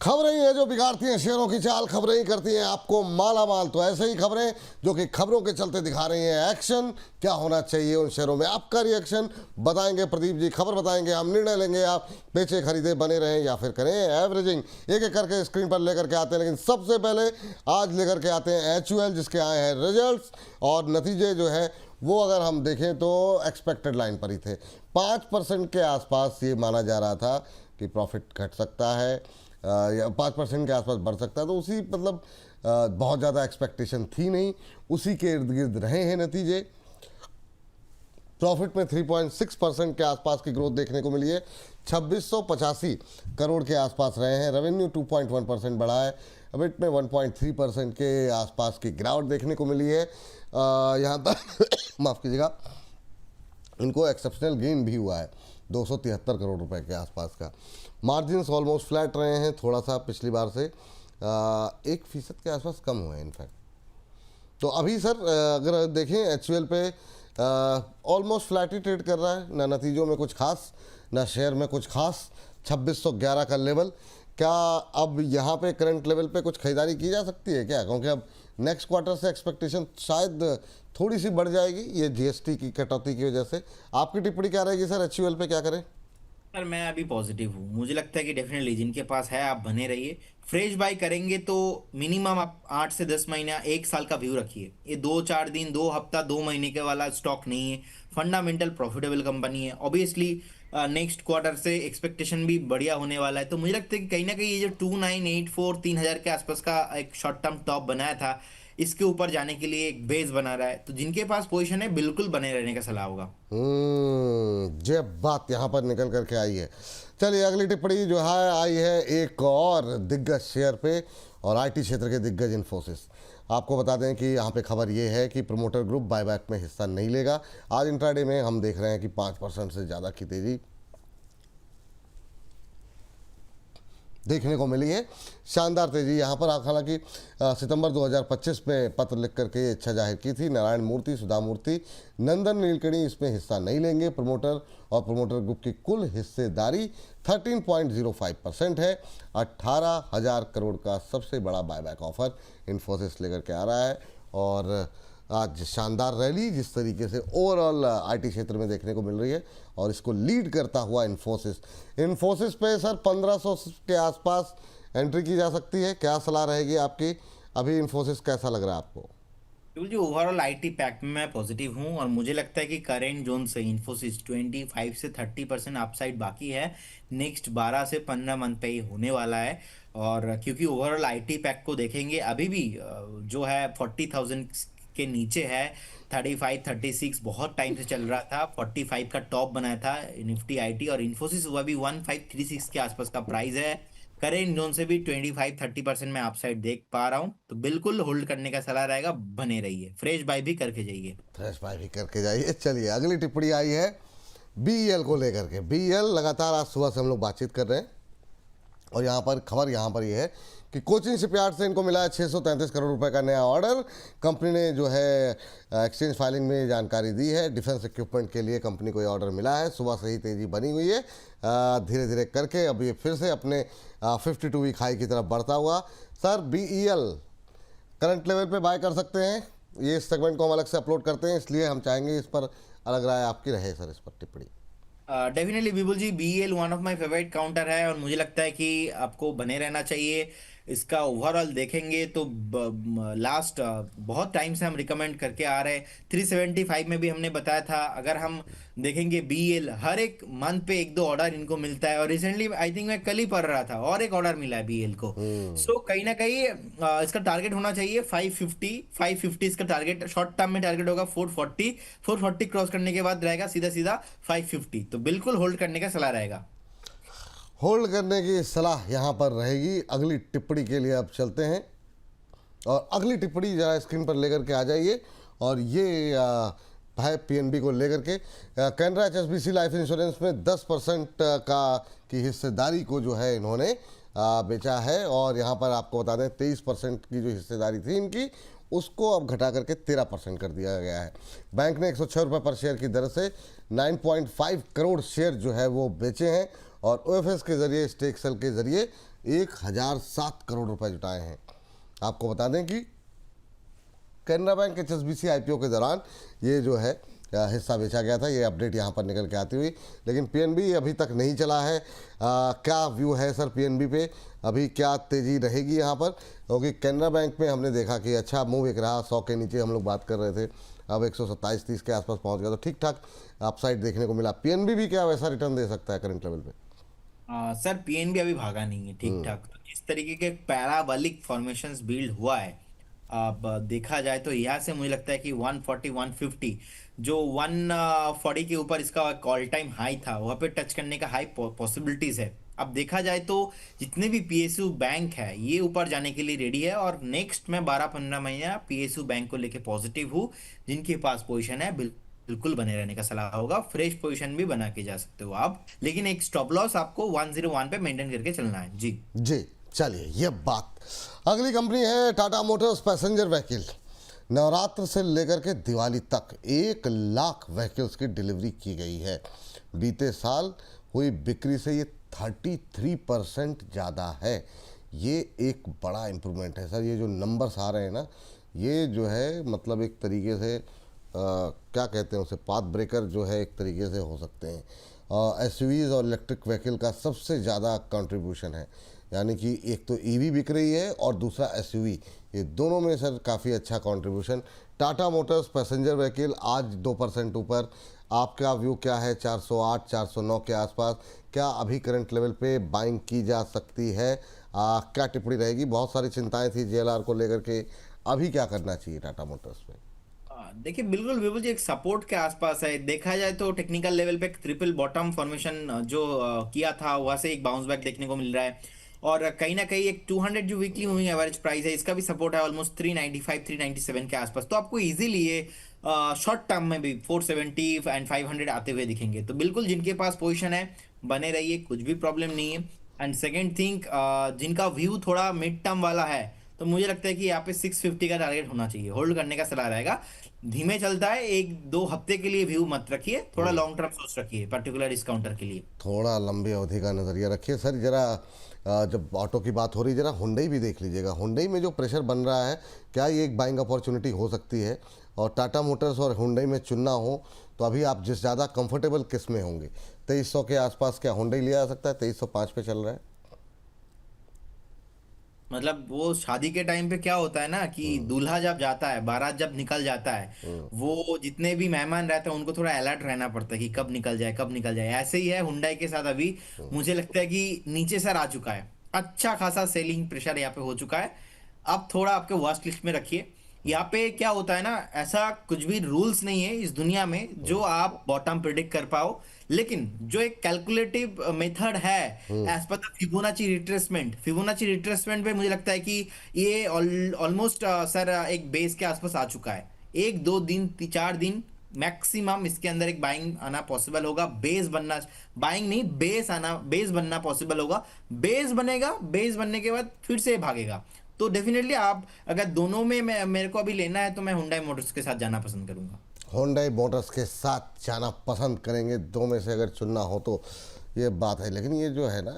खबरें ही हैं जो बिगाड़ती हैं शेयरों की चाल, खबरें ही करती हैं आपको माला माल। तो ऐसे ही खबरें जो कि खबरों के चलते दिखा रही हैं एक्शन, क्या होना चाहिए उन शेयरों में, आपका रिएक्शन बताएंगे प्रदीप जी, खबर बताएंगे हम, निर्णय लेंगे आप बेचे खरीदे बने रहें या फिर करें एवरेजिंग। एक एक करके स्क्रीन पर लेकर के आते हैं, लेकिन सबसे पहले आज लेकर के आते हैं HUL जिसके आए हैं रिजल्ट्स और नतीजे जो है वो अगर हम देखें तो एक्सपेक्टेड लाइन पर ही थे। 5% के आसपास ये माना जा रहा था कि प्रॉफिट घट सकता है या 5% के आसपास बढ़ सकता है, तो उसी मतलब बहुत ज़्यादा एक्सपेक्टेशन थी नहीं, उसी के इर्द गिर्द रहे हैं नतीजे। प्रॉफिट में 3.6% के आसपास की ग्रोथ देखने को मिली है, 2685 करोड़ के आसपास रहे हैं। रेवेन्यू 2.1% बढ़ा है, एबिट में 1.3% के आसपास की गिरावट देखने को मिली है। यहाँ तक माफ़ कीजिएगा, इनको एक्सेप्शनल गेन भी हुआ है 273 करोड़ रुपए के आसपास का। मार्जिन्स ऑलमोस्ट फ्लैट रहे हैं, थोड़ा सा पिछली बार से 1% के आसपास कम हुए हैं इनफैक्ट। तो अभी सर अगर देखें HUL पे ऑलमोस्ट फ्लैट ही ट्रेड कर रहा है, ना नतीजों में कुछ खास, ना शेयर में कुछ खास। 2611 का लेवल, क्या अब यहाँ पे करंट लेवल पे कुछ खरीदारी की जा सकती है क्या? क्योंकि अब नेक्स्ट क्वार्टर से एक्सपेक्टेशन शायद थोड़ी सी बढ़ जाएगी ये GST की कटौती की वजह से। आपकी टिप्पणी क्या रहेगी सर, HUL पे क्या करें? सर मैं अभी पॉजिटिव हूँ। मुझे लगता है कि डेफिनेटली जिनके पास है आप बने रहिए। फ्रेश बाय करेंगे तो मिनिमम आप 8 से 10 महीना 1 साल का व्यू रखिए। ये 2 4 दिन 2 हफ्ता 2 महीने के वाला स्टॉक नहीं है। फंडामेंटल प्रॉफिटेबल कंपनी है। ऑब्वियसली नेक्स्ट क्वार्टर से एक्सपेक्टेशन भी बढ़िया होने वाला है। तो मुझे लगता है कि कहीं ना कहीं ये जो 2984 3000 के आसपास का एक शॉर्ट टर्म टॉप बनाया था, इसके ऊपर जाने के लिए एक बेस बना रहा है। तो जिनके पास पोजीशन है बिल्कुल बने रहने का सलाह होगा। जब बात यहाँ पर निकल करके आई है, चलिए अगली टिप्पणी जो है आई है एक और दिग्गज शेयर पे और IT क्षेत्र के दिग्गज इन्फोसिस। आपको बता दें कि यहाँ पे खबर ये है कि प्रमोटर ग्रुप बायबैक में हिस्सा नहीं लेगा। आज इंट्राडे में हम देख रहे हैं कि 5% से ज़्यादा की तेजी देखने को मिली है, शानदार तेजी यहाँ पर। हालांकि सितंबर 2025 में पत्र लिख करके इच्छा जाहिर की थी। नारायण मूर्ति, सुधा मूर्ति, नंदन नीलकणी इसमें हिस्सा नहीं लेंगे। प्रमोटर और प्रमोटर ग्रुप की कुल हिस्सेदारी 13.05% है। 18,000 करोड़ का सबसे बड़ा बायबैक ऑफर इन्फोसिस लेकर के आ रहा है। और आज शानदार रैली जिस तरीके से ओवरऑल IT क्षेत्र में देखने को मिल रही है और इसको लीड करता हुआ इन्फोसिस पे सर 1500 के आसपास एंट्री की जा सकती है। क्या सलाह रहेगी आपकी? अभी इन्फोसिस कैसा लग रहा है आपको? बिल्कुल जी, ओवरऑल IT पैक में मैं पॉजिटिव हूँ और मुझे लगता है कि करेंट जोन से इन्फोसिस 25 से 30% अपसाइड बाकी है। नेक्स्ट 12 से 15 मंथ पे ही होने वाला है। और क्योंकि ओवरऑल IT पैक को देखेंगे अभी भी जो है 40,000 के नीचे है। 35 36 बहुत टाइम से चल रहा था। 45 का टॉप बनाया था निफ्टी IT, और इन्फोसिस हुआ भी 1536 के आसपास का प्राइस है। करेंट जोन से भी 25 30% में अपसाइड देख पा रहा हूं। तो बिल्कुल होल्ड करने का सलाह रहेगा, बने रहिए, फ्रेश बाय भी करके जाइए। फ्रेश बाय भी करके जाइए। चलिए अगली टिप्पणी आई है BEL को लेकर के। BEL लगातार आज सुबह से हम लोग बातचीत कर रहे हैं और यहाँ पर खबर यहाँ पर ये है कि कोचिन शिपयार्ड से इनको मिला है 633 करोड़ रुपए का नया ऑर्डर। कंपनी ने जो है एक्सचेंज फाइलिंग में जानकारी दी है। डिफेंस इक्विपमेंट के लिए कंपनी को ये ऑर्डर मिला है। सुबह से ही तेज़ी बनी हुई है, धीरे धीरे करके अब ये फिर से अपने 52 वीक हाई की तरफ बढ़ता हुआ। सर BEL करंट लेवल पे बाय कर सकते हैं? ये इस सेगमेंट को हम अलग से अपलोड करते हैं, इसलिए हम चाहेंगे इस पर अलग राय आपकी रहे सर, इस पर टिप्पणी। Definitely Vipul ji, BEL one of my favourite counter है और मुझे लगता है कि आपको बने रहना चाहिए। इसका ओवरऑल देखेंगे तो लास्ट बहुत टाइम से हम रिकमेंड करके आ रहे हैं। 375 में भी हमने बताया था। अगर हम देखेंगे BEL हर एक मंथ पे एक दो ऑर्डर इनको मिलता है, और रिसेंटली आई थिंक मैं कल ही पढ़ रहा था और एक ऑर्डर मिला है BEL को। सो कहीं ना कहीं इसका टारगेट होना चाहिए 550 इसका टारगेट शॉर्ट टर्म में टारगेट होगा। 440 क्रॉस करने के बाद रहेगा सीधा सीधा 550। तो बिल्कुल होल्ड करने का सलाह रहेगा। होल्ड करने की सलाह यहाँ पर रहेगी। अगली टिप्पणी के लिए अब चलते हैं और अगली टिप्पणी जरा स्क्रीन पर लेकर के आ जाइए। और ये है PNB को लेकर के। कैनरा HSBC लाइफ इंश्योरेंस में 10% का की हिस्सेदारी को जो है इन्होंने बेचा है। और यहाँ पर आपको बता दें 23% की जो हिस्सेदारी थी इनकी, उसको अब घटा करके 13% कर दिया गया है। बैंक ने 106 रुपये पर शेयर की दर से 9.5 करोड़ शेयर जो है वो बेचे हैं और OFS के जरिए, स्टेक सेल के जरिए 1007 करोड़ रुपए जुटाए हैं। आपको बता दें कि कैनरा बैंक HSBC IPO के दौरान ये जो है हिस्सा बेचा गया था। ये अपडेट यहाँ पर निकल के आती हुई, लेकिन PNB अभी तक नहीं चला है। क्या व्यू है सर PNB पे, अभी क्या तेज़ी रहेगी यहाँ पर? क्योंकि कैनरा बैंक में हमने देखा कि अच्छा मूव एक रहा, 100 के नीचे हम लोग बात कर रहे थे, अब 127-30 के आसपास पहुँच गया, तो ठीक ठाक अपसाइड देखने को मिला। PNB भी क्या वैसा रिटर्न दे सकता है करंट लेवल पे? सर पीएनबी अभी भागा नहीं है ठीक ठाक। तो जिस तरीके के पैराबोलिक फॉर्मेशंस बिल्ड हुआ है, अब देखा जाए तो यहाँ से मुझे लगता है कि 140 150 जो 140 के ऊपर इसका ऑल टाइम हाई था, वहाँ पे टच करने का हाई पॉसिबिलिटीज है। अब देखा जाए तो जितने भी पीएसयू बैंक है ये ऊपर जाने के लिए रेडी है, और नेक्स्ट मैं 12-15 महीना पीएसयू बैंक को लेके पॉजिटिव हूँ। जिनके पास पोजीशन है बिल्कुल बने रहने का सलाह होगा। फ्रेश पोजीशन भी बना के जा सकते हो आप, लेकिन एक स्टॉप लॉस आपको 101 पे मेंटेन करके चलना है जी। जी चलिए, ये बात। अगली कंपनी है Tata Motors passenger vehicle. Navratra से लेकर के दिवाली तक 1 लाख व्हीकल्स की डिलीवरी की गई है। बीते साल हुई बिक्री से ये 33% ज़्यादा है। ये एक बड़ा इम्प्रूवमेंट है सर। ये जो नंबर्स आ रहे हैं ना, ये जो है मतलब एक तरीके से क्या कहते हैं उसे, पाथ ब्रेकर जो है एक तरीके से हो सकते हैं। SUVs और इलेक्ट्रिक व्हीकल का सबसे ज़्यादा कंट्रीब्यूशन है, यानी कि एक तो EV बिक रही है और दूसरा SUV, ये दोनों में सर काफ़ी अच्छा contribution. Tata Motors passenger vehicle आज 2% ऊपर। आपका व्यू क्या है 408 409 के आसपास? क्या अभी करंट लेवल पे बाइंग की जा सकती है? क्या टिप्पणी रहेगी? बहुत सारी चिंताएं थी JLR को लेकर के, अभी क्या करना चाहिए टाटा मोटर्स में? देखिए बिल्कुल बिल्कुल जी, एक सपोर्ट के आसपास है। देखा जाए तो टेक्निकल लेवल पे एक ट्रिपल बॉटम फॉर्मेशन जो किया था, वहां से एक बाउंस बैक देखने को मिल रहा है। और कहीं ना कहीं एक 200 जो वीकली मूविंग एवरेज प्राइस है, इसका भी सपोर्ट है ऑलमोस्ट 395 397 के आसपास। तो आपको इजीली ये शॉर्ट टर्म में भी 470 एंड 500 आते हुए दिखेंगे। तो बिल्कुल जिनके पास पोजीशन है बने रहिए, कुछ भी प्रॉब्लम नहीं है। एंड सेकेंड थिंग, जिनका व्यू थोड़ा मिड टर्म वाला है, तो मुझे लगता है कि यहाँ पे 650 का टारगेट होना चाहिए, होल्ड करने का सलाह रहेगा। धीमे चलता है, 1-2 हफ्ते के लिए व्यू मत रखिए, थोड़ा लॉन्ग टर्म सोच रखिए पर्टिकुलर डिस्काउंटर के लिए। थोड़ा लंबी अवधि का नज़रिया रखिए सर। जरा जब ऑटो की बात हो रही है, जरा हुंडई भी देख लीजिएगा। हुंडई में जो प्रेशर बन रहा है, क्या ये एक बाइंग अपॉर्चुनिटी हो सकती है? और टाटा मोटर्स और हुंडई में चुनना हो तो अभी आप जिस ज़्यादा कंफर्टेबल किस में होंगे? 2300 के आसपास क्या हुंडई लिया जा सकता है? 2305 पे चल रहा है। मतलब वो शादी के टाइम पे क्या होता है ना कि दूल्हा जब जाता है, बारात जब निकल जाता है, वो जितने भी मेहमान रहते हैं उनको थोड़ा अलर्ट रहना पड़ता है कि कब निकल जाए कब निकल जाए। ऐसे ही है हुंडई के साथ। अभी मुझे लगता है कि नीचे सर आ चुका है, अच्छा खासा सेलिंग प्रेशर यहाँ पे हो चुका है। अब थोड़ा आपके वर्स्ट लिस्ट में रखिए। यहाँ पे क्या होता है ना, ऐसा कुछ भी रूल्स नहीं है इस दुनिया में जो आप बॉटम प्रिडिक्ट कर पाओ, लेकिन जो एक कैलकुलेटिव मेथड है as per the Fibonacci retracement पे मुझे लगता है कि ये ऑलमोस्ट सर एक बेस के आसपास आ चुका है। 1-2 दिन 4 दिन मैक्सिमम इसके अंदर एक बाइंग आना पॉसिबल होगा। बेस बनना, बाइंग नहीं बेस आना, बेस बनना पॉसिबल होगा। बेस बनेगा, बेस बनने के बाद फिर से भागेगा। तो डेफिनेटली आप अगर दोनों में मेरे को अभी लेना है तो मैं हुंडई मोटर्स के साथ जाना पसंद करूंगा। होंडा मोटर्स के साथ जाना पसंद करेंगे, दो में से अगर चुनना हो तो ये बात है। लेकिन ये जो है ना,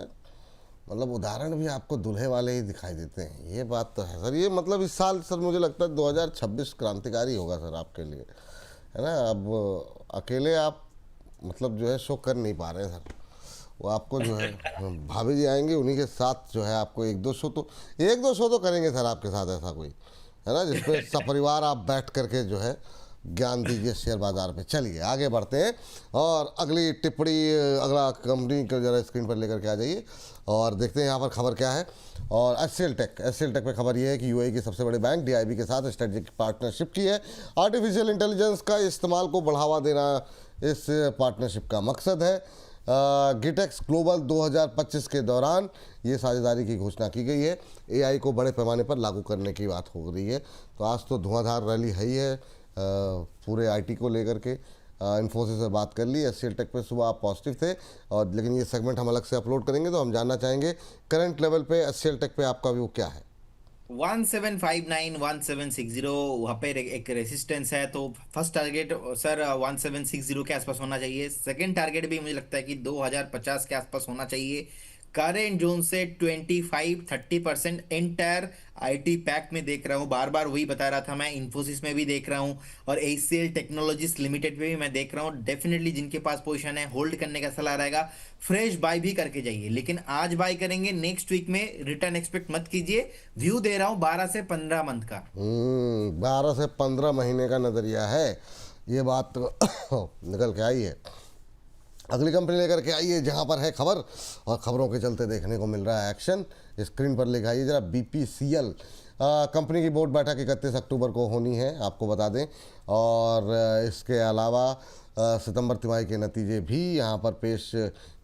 मतलब उदाहरण भी आपको दूल्हे वाले ही दिखाई देते हैं, ये बात तो है सर। ये मतलब इस साल सर मुझे लगता है 2026 क्रांतिकारी होगा सर आपके लिए, है ना। अब अकेले आप मतलब जो है शो कर नहीं पा रहे हैं सर। वो आपको जो है भाभी जी आएंगे, उन्हीं के साथ जो है आपको 1-2 शो तो करेंगे सर आपके साथ, ऐसा कोई है ना जिसपे सपरिवार आप बैठ करके जो है ज्ञान दीजिए शेयर बाजार पे। चलिए आगे बढ़ते हैं और अगली टिप्पणी, अगला कंपनी को जरा स्क्रीन पर लेकर के आ जाइए और देखते हैं यहाँ पर खबर क्या है। और एचसीएल टेक पे खबर ये है कि यूएई के सबसे बड़े बैंक डीआईबी के साथ स्ट्रेटेजिक पार्टनरशिप की है। आर्टिफिशियल इंटेलिजेंस का इस्तेमाल को बढ़ावा देना इस पार्टनरशिप का मकसद है। गिटेक्स ग्लोबल 2025 के दौरान ये साझेदारी की घोषणा की गई है। एआई को बड़े पैमाने पर लागू करने की बात हो रही है। तो आज तो धुआंधार रैली है ही है पूरे आईटी को लेकर के। इन्फोसिस से बात कर ली, एचसीएल टेक पे सुबह आप पॉजिटिव थे, और लेकिन ये सेगमेंट हम अलग से अपलोड करेंगे। तो हम जानना चाहेंगे करंट लेवल पे एचसीएल टेक पे आपका व्यू क्या है? 1759 1760 वहाँ पे एक रेसिस्टेंस है। तो फर्स्ट टारगेट सर 1760 के आसपास होना चाहिए। सेकंड टारगेट भी मुझे लगता है कि 2050 के आसपास होना चाहिए। करेंट जोन से 25-30% एंटायर आईटी पैक में देख रहा हूँ। बार बार वही बता रहा था मैं, इन्फोसिस में भी देख रहा हूँ और एचसीएल टेक्नोलॉजीज लिमिटेड में भी मैं देख रहा हूँ। डेफिनेटली जिनके पास पोजीशन है होल्ड करने का सलाह रहेगा, फ्रेश बाय भी करके जाइए। लेकिन आज बाय करेंगे, नेक्स्ट वीक में रिटर्न एक्सपेक्ट मत कीजिए। व्यू दे रहा हूँ 12 से 15 मंथ का। 12 से 15 महीने का नज़रिया है, ये बात तो निकल के आई है। अगली कंपनी लेकर के आइए जहां पर है खबर, और खबरों के चलते देखने को मिल रहा है एक्शन। स्क्रीन पर लिखाइए जरा बीपीसीएल। कंपनी की बोर्ड बैठक 31 अक्टूबर को होनी है, आपको बता दें। और इसके अलावा सितंबर तिमाही के नतीजे भी यहाँ पर पेश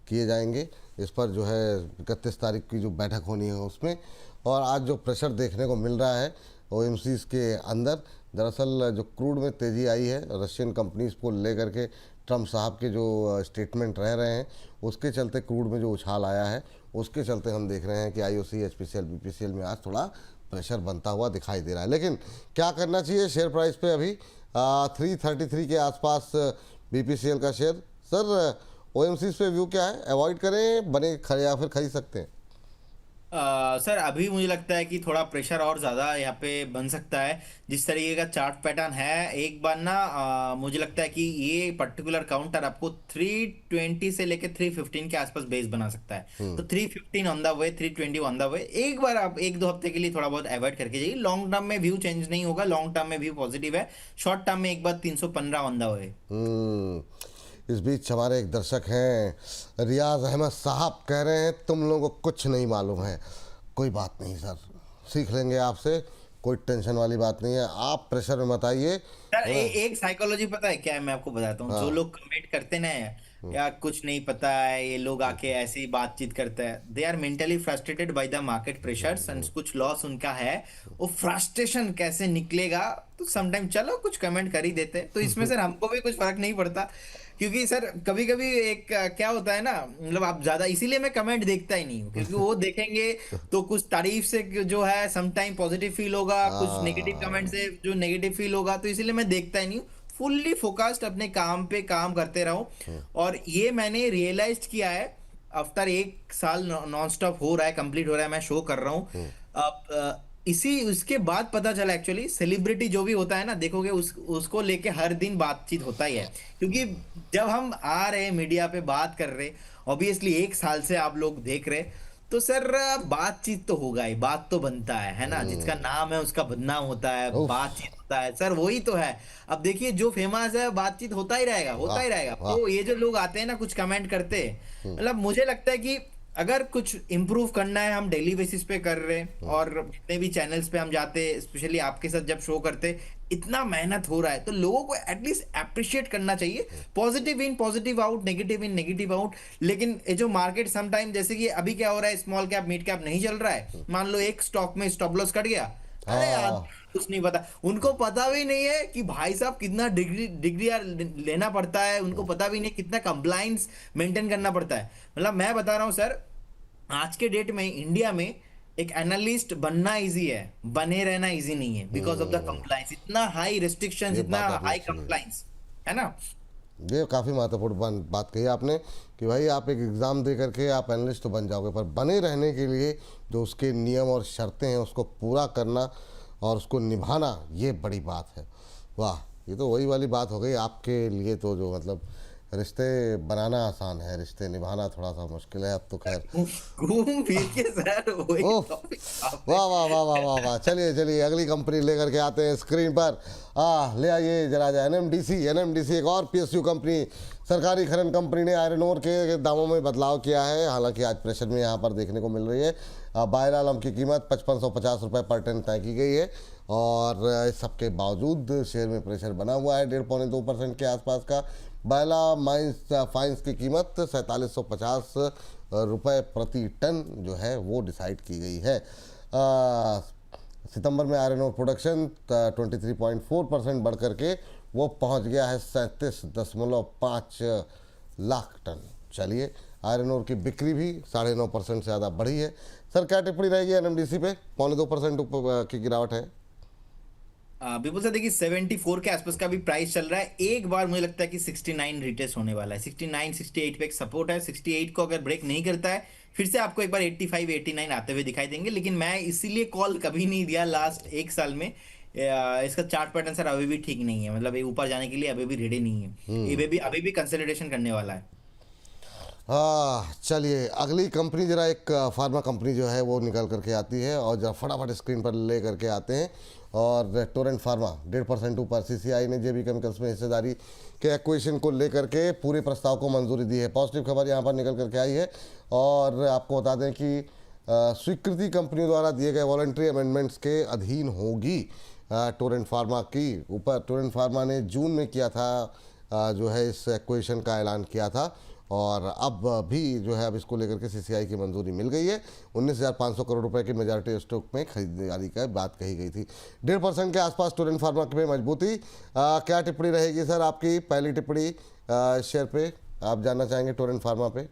किए जाएंगे। इस पर जो है 31 तारीख की जो बैठक होनी है उसमें। और आज जो प्रेशर देखने को मिल रहा है ओएमसीज के अंदर, दरअसल जो क्रूड में तेज़ी आई है रशियन कंपनीज को लेकर के, ट्रम्प साहब के जो स्टेटमेंट रह रहे हैं उसके चलते क्रूड में जो उछाल आया है उसके चलते हम देख रहे हैं कि आईओसी, एचपीसीएल, बीपीसीएल में आज थोड़ा प्रेशर बनता हुआ दिखाई दे रहा है। लेकिन क्या करना चाहिए शेयर प्राइस पे? अभी 333 के आसपास बीपीसीएल का शेयर। सर ओएमसीज पे व्यू क्या है? अवॉइड करें, बने खड़े या फिर खरीद सकते हैं? सर अभी मुझे लगता है कि थोड़ा प्रेशर और ज़्यादा यहाँ पे बन सकता है। जिस तरीके का चार्ट पैटर्न है, एक बार ना मुझे लगता है कि ये पर्टिकुलर काउंटर आपको 320 से लेके 315 के आसपास बेस बना सकता है। तो 315 on the way, 320 on the way. एक बार आप 1-2 हफ्ते के लिए थोड़ा बहुत अवॉइड करके जाइए। लॉन्ग टर्म में व्यू चेंज नहीं होगा, लॉन्ग टर्म में व्यू पॉजिटिव है। शॉर्ट टर्म में एक बार 315 ऑन द वे। हम्म, इस बीच हमारे एक दर्शक हैं रियाज अहमद साहब, कह रहे हैं तुम लोगों को कुछ नहीं मालूम है। कोई बात नहीं सर, सीख लेंगे आपसे, कोई टेंशन वाली बात नहीं है, आप प्रेशर में मत आइए, सर है ना? एक साइकोलॉजी पता है क्या है, मैं आपको बताता हूँ। जो हाँ। लोग कमेंट करते ना या कुछ नहीं पता है, ये लोग आके ऐसे ही बातचीत करते हैं, they are mentally frustrated by the market pressures and कुछ लॉस उनका है। वो फ्रस्ट्रेशन कैसे निकलेगा, तो समटाइम चलो कुछ कमेंट कर ही देते हैं। तो इसमें सर हमको भी कुछ फर्क नहीं पड़ता, क्योंकि सर कभी कभी एक क्या होता है ना, मतलब आप ज्यादा, इसीलिए मैं कमेंट देखता ही नहीं हूँ, क्योंकि वो देखेंगे तो कुछ तारीफ से जो है समटाइम पॉजिटिव फील होगा, कुछ नेगेटिव कमेंट हाँ। से जो नेगेटिव फील होगा, तो इसीलिए मैं देखता ही नहीं हूँ। फुल्ली फोकस्ड अपने काम पे काम करते रहूं। और ये मैंने रियलाइज किया है आफ्टर 1 साल नॉन स्टॉप हो रहा है, कंप्लीट हो रहा है, मैं शो कर रहा हूँ। अब इसी उसके बाद पता चला एक्चुअली, सेलिब्रिटी जो भी होता है ना, देखोगे उसको लेके हर दिन बातचीत होता ही है। क्योंकि जब हम आ रहे मीडिया पे बात कर रहे, ऑब्वियसली 1 साल से आप लोग देख रहे, तो सर बातचीत तो होगा ही, बात तो बनता है ना। जिसका नाम है उसका बदनाम होता है, उफ। बातचीत होता है सर, वही तो है। अब देखिए जो फेमस है, बातचीत होता ही रहेगा, होता वाह ही रहेगा। वाह। तो ये जो लोग आते हैं ना कुछ कमेंट करते, मतलब मुझे लगता है कि अगर कुछ इम्प्रूव करना है, हम डेली बेसिस पे कर रहे हैं, और जितने भी चैनल्स पे हम जाते, स्पेशली आपके साथ जब शो करते, इतना मेहनत हो रहा है, तो लोगों को एटलीस्ट अप्रिशिएट करना चाहिए। Positive in positive out, negative in negative out. लेकिन ये जो मार्केट समटाइम, जैसे कि अभी क्या हो रहा है, स्मॉल कैप मिड कैप नहीं चल रहा है, मान लो एक स्टॉक में स्टॉप लॉस कट गया, अरे यार हाँ। कुछ नहीं पता, उनको पता भी नहीं है कि भाई साहब कितना डिग्री डिग्री लेना पड़ता है, उनको पता भी नहीं कितना कंप्लाइंस मेंटेन करना पड़ता है। मतलब मैं बता रहा हूँ सर, आज के डेट में इंडिया में एक एनालिस्ट बनना इजी है, बने रहना इजी नहीं है, बिकॉज ऑफ द कंप्लाइंस। इतना हाई रेस्ट्रिक्शंस, ये इतना बात आपने हाई अच्छी कही, कंप्लाइंस है ना। ये काफ़ी महत्वपूर्ण बात कही आपने कि भाई आप एक एग्ज़ाम दे करके आप एनालिस्ट तो बन जाओगे, पर बने रहने के लिए जो उसके नियम और शर्तें हैं उसको पूरा करना और उसको निभाना, ये बड़ी बात है। वाह, ये तो वही वाली बात हो गई आपके लिए, तो जो मतलब रिश्ते बनाना आसान है, रिश्ते निभाना थोड़ा सा मुश्किल है। अब तो खैर, घूम फिर के सर वही ओह, टॉपिक आपने। वाह वाह वाह वाह वाह वाह। चलिए चलिए अगली कंपनी लेकर के आते हैं स्क्रीन पर। ले आइए जरा एनएमडीसी। एनएमडीसी एक और पीएसयू कंपनी, सरकारी खनन कंपनी ने आयरन ओर के दामों में बदलाव किया है। हालांकि आज प्रेशर में यहाँ पर देखने को मिल रही है। बायर आलम की कीमत 5550 रुपये पर टन तय की गई है, और इस सबके बावजूद शेयर में प्रेशर बना हुआ है 1.5-2% के आसपास का। बायला माइंस फाइंस की कीमत 4750 रुपये प्रति टन जो है वो डिसाइड की गई है। सितंबर में आयरन ओर प्रोडक्शन 23.4% बढ़ करके वो पहुंच गया है 37.5 लाख टन। चलिए, आयरन ओर की बिक्री भी 9.5% से ज़्यादा बढ़ी है। सर क्या टिप्पणी रहेगी एनएमडीसी पे? 2.25% की गिरावट है। बिल्कुल सर, देखिए 74 के आसपास का भी प्राइस चल रहा है। एक बार मुझे लगता है कि 69 रिटेस्ट होने वाला है। 69 68 पे एक सपोर्ट है, 68 को अगर ब्रेक नहीं करता है, फिर से आपको एक बार 85 89 आते हुए दिखाई देंगे, लेकिन मैं इसीलिए कॉल कभी नहीं दिया लास्ट एक साल में। इसका चार्ट पैटर्न सर अभी भी ठीक नहीं है, मतलब ये ऊपर जाने के लिए अभी भी रेडी नहीं है, ये भी अभी भी कंसोलिडेशन करने वाला है। हाँ, चलिए अगली कंपनी जरा एक फार्मा कंपनी जो है वो निकल करके आती है और जरा फटाफट स्क्रीन पर ले करके आते हैं। और टोरेंट फार्मा 1.5% ऊपर, सीसीआई ने जेबी केमिकल्स में हिस्सेदारी के एक्विजिशन को लेकर के पूरे प्रस्ताव को मंजूरी दी है। पॉजिटिव खबर यहाँ पर निकल करके आई है। और आपको बता दें कि स्वीकृति कंपनी द्वारा दिए गए वॉलंटरी अमेंडमेंट्स के अधीन होगी टोरेंट फार्मा की ऊपर। टोरेंट फार्मा ने जून में किया था जो है इस एक्विजिशन का ऐलान किया था, और अब भी जो है अब इसको लेकर के सीसीआई की मंजूरी मिल गई है। 19,500 करोड़ रुपए की मेजॉरिटी स्टॉक में खरीदारी का बात कही गई थी। 1.5% के आसपास टोरेंट फार्मा में मजबूती। क्या टिप्पणी रहेगी सर आपकी, पहली टिप्पणी शेयर पे आप जानना चाहेंगे टोरेंट फार्मा पे?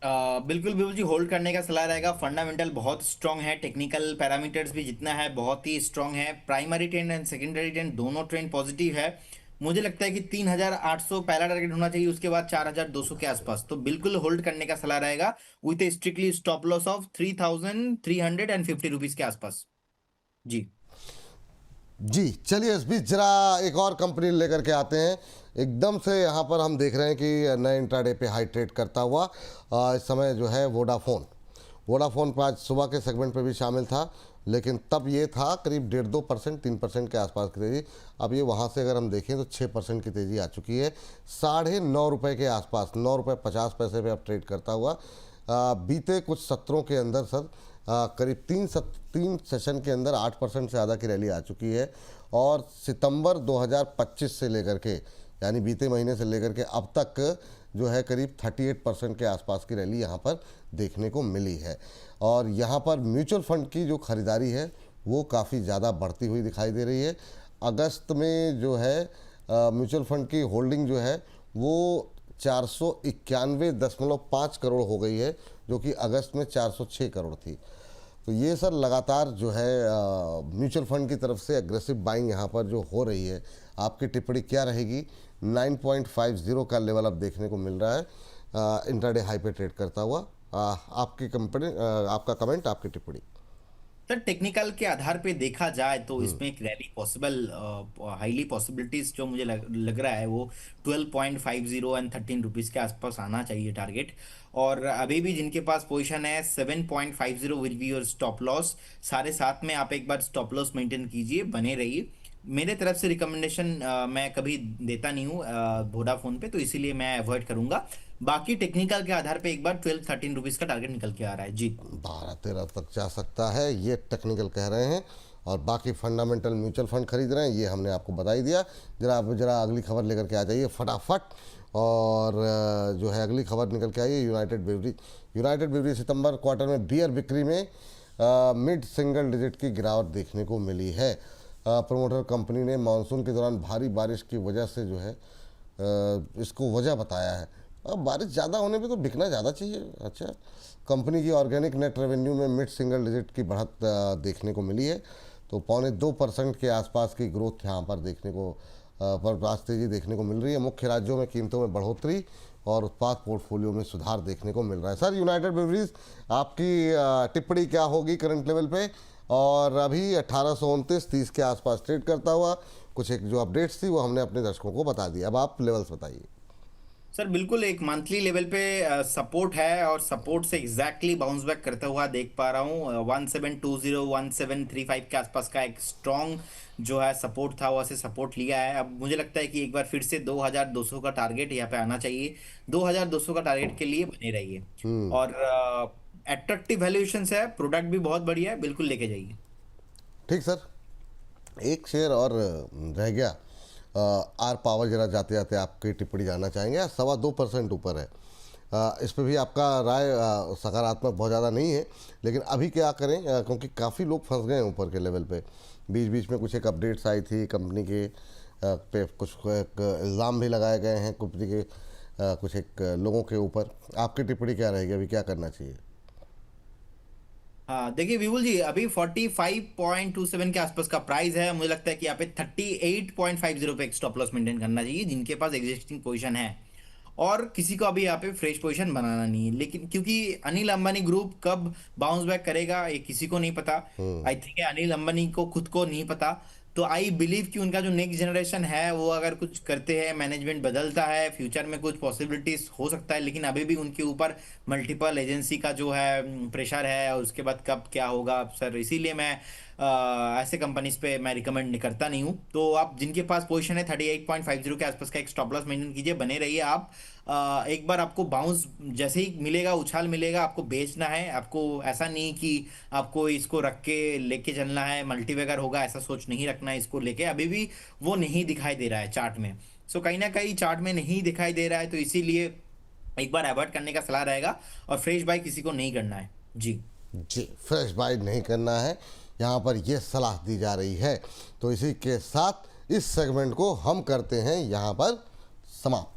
बिल्कुल बिल्कुल जी, होल्ड करने का सलाह रहेगा। फंडामेंटल बहुत स्ट्रांग है, टेक्निकल पैरामीटर्स भी जितना है बहुत ही स्ट्रांग है, primary trend and secondary trend दोनों ट्रेंड पॉजिटिव है। मुझे लगता है कि 3,800 पहला टारगेट होना चाहिए, उसके बाद 4,200 के आसपास, तो बिल्कुल होल्ड करने का सलाह रहेगा with strictly stop loss of 3,350 rupees के आसपास। जी जी, चलिए इस बीच जरा एक और कंपनी लेकर के आते हैं। एकदम से यहाँ पर हम देख रहे हैं कि नए इंट्राडे पे हाई ट्रेड करता हुआ इस समय जो है वोडाफोन। वोडाफोन पर आज सुबह के सेगमेंट पे भी शामिल था, लेकिन तब ये था करीब 1.5%, 3% के आसपास की तेज़ी। अब ये वहाँ से अगर हम देखें तो 6% की तेज़ी आ चुकी है। 9.5 रुपये के आसपास, 9 रुपये 50 पैसे पे अब ट्रेड करता हुआ। बीते कुछ सत्रों के अंदर सर करीब तीन सेशन के अंदर 8% से ज़्यादा की रैली आ चुकी है। और सितंबर 2025 से लेकर के, यानी बीते महीने से लेकर के अब तक जो है करीब 38% के आसपास की रैली यहाँ पर देखने को मिली है। और यहाँ पर म्यूचुअल फंड की जो खरीदारी है वो काफ़ी ज़्यादा बढ़ती हुई दिखाई दे रही है। अगस्त में जो है म्यूचुअल फंड की होल्डिंग जो है वो 491.5 करोड़ हो गई है, जो कि अगस्त में 406 करोड़ थी। तो ये सर लगातार जो है म्यूचुअल फंड की तरफ से एग्रेसिव बाइंग यहाँ पर जो हो रही है, आपकी टिप्पणी क्या रहेगी? 9.50 का लेवल अब देखने को मिल रहा है इंट्राडे हाई पे ट्रेड करता हुआ। आपकी कंपनी, आपका कमेंट, आपकी टिप्पणी। सर टेक्निकल के आधार पे देखा जाए तो इसमें एक रैली पॉसिबल, हाईली पॉसिबिलिटीज जो मुझे लग रहा है वो 12.50 एंड 13 रुपीज के आसपास आना चाहिए टारगेट। और अभी भी जिनके पास पोजीशन है 7.50 will be your stop loss. 7.5 में आप एक बार स्टॉप लॉस मेंटेन कीजिए, बने रहिए। मेरे तरफ से रिकमेंडेशन मैं कभी देता नहीं हूँ वोडाफोन पे, तो इसीलिए मैं अवॉइड करूंगा। बाकी टेक्निकल के आधार पे एक बार 12-13 रुपीज का टारगेट निकल के आ रहा है जी। 12-13 तक जा सकता है, ये टेक्निकल कह रहे हैं। और बाकी फंडामेंटल म्यूचुअल फंड खरीद रहे हैं, ये हमने आपको बता ही दिया। जरा अगली खबर लेकर के आ जाइए फटाफट। और जो है अगली खबर निकल के आई है यूनाइटेड ब्रेवरी सितंबर क्वार्टर में बियर बिक्री में मिड सिंगल डिजिट की गिरावट देखने को मिली है। प्रमोटर कंपनी ने मानसून के दौरान भारी बारिश की वजह से जो है इसको वजह बताया है। अब बारिश ज़्यादा होने पे तो बिकना ज़्यादा चाहिए। अच्छा, कंपनी की ऑर्गेनिक नेट रेवेन्यू में मिड सिंगल डिजिट की बढ़त देखने को मिली है। तो 0.25% के आसपास की ग्रोथ यहाँ पर देखने को पर आज तेज़ी देखने को मिल रही है। मुख्य राज्यों में कीमतों में बढ़ोतरी और उत्पाद पोर्टफोलियो में सुधार देखने को मिल रहा है। सर यूनाइटेड ब्रेवरीज, आपकी टिप्पणी क्या होगी करंट लेवल पे? और अभी 1829-30 के आसपास ट्रेड करता हुआ, कुछ एक जो अपडेट्स थी वो हमने अपने दर्शकों को बता दी। अब आप लेवल्स बताइए। सर बिल्कुल एक मंथली लेवल पे सपोर्ट है, और सपोर्ट से एग्जैक्टली बाउंस बैक करता हुआ देख पा रहा हूँ। 1720 1735 के आसपास का एक स्ट्रॉन्ग जो है सपोर्ट था, वो से सपोर्ट लिया है। अब मुझे लगता है कि एक बार फिर से 2200 का टारगेट यहाँ पे आना चाहिए। 2200 का टारगेट के लिए बने रहिए। और अट्रैक्टिव वैल्यूएशन है, प्रोडक्ट भी बहुत बढ़िया है, बिल्कुल लेके जाइए। ठीक सर, एक शेयर और रह गया आर पावर, जरा जाते जाते आपकी टिप्पणी जानना चाहेंगे। 2.25% ऊपर है। इस पर भी आपका राय सकारात्मक बहुत ज़्यादा नहीं है, लेकिन अभी क्या करें क्योंकि काफ़ी लोग फंस गए हैं ऊपर के लेवल पे। बीच बीच में कुछ एक अपडेट्स आई थी कंपनी के पे, कुछ इल्ज़ाम भी लगाए गए हैं कंपनी के कुछ एक लोगों के ऊपर। आपकी टिप्पणी क्या रहेगी, अभी क्या करना चाहिए? हाँ देखिए विपुल जी, अभी 45.27 के आसपास का प्राइस है। मुझे लगता है कि यहाँ पे 38.50 पे एक स्टॉप लॉस मेंटेन करना चाहिए जिनके पास एग्जिस्टिंग पोजीशन है। और किसी को अभी यहाँ पे फ्रेश पोजीशन बनाना नहीं है। लेकिन क्योंकि अनिल अंबानी ग्रुप कब बाउंस बैक करेगा ये किसी को नहीं पता। आई थिंक अनिल अंबानी को खुद को नहीं पता। तो आई बिलीव कि उनका जो नेक्स्ट जनरेशन है वो अगर कुछ करते हैं, मैनेजमेंट बदलता है, फ्यूचर में कुछ पॉसिबिलिटीज हो सकता है। लेकिन अभी भी उनके ऊपर मल्टीपल एजेंसी का जो है प्रेशर है, और उसके बाद कब क्या होगा सर, इसीलिए मैं ऐसे कंपनीज पे मैं रिकमेंड नहीं करता नहीं हूँ। तो आप जिनके पास पोजीशन है 38.50 के आसपास का एक स्टॉप लॉस मेंटेन कीजिए, बने रहिए आप। एक बार आपको बाउंस जैसे ही मिलेगा, उछाल मिलेगा, आपको बेचना है। आपको ऐसा नहीं कि आपको इसको रख के लेके चलना है, मल्टीवेगर होगा ऐसा सोच नहीं रखना है इसको लेके। अभी भी वो नहीं दिखाई दे रहा है चार्ट में। सो कहीं ना कहीं चार्ट में नहीं दिखाई दे रहा है, तो इसीलिए एक बार अवॉइड करने का सलाह रहेगा, और फ्रेश बाय किसी को नहीं करना है जी। जी, फ्रेश बाय नहीं करना है, यहाँ पर ये सलाह दी जा रही है। तो इसी के साथ इस सेगमेंट को हम करते हैं यहाँ पर समाप्त।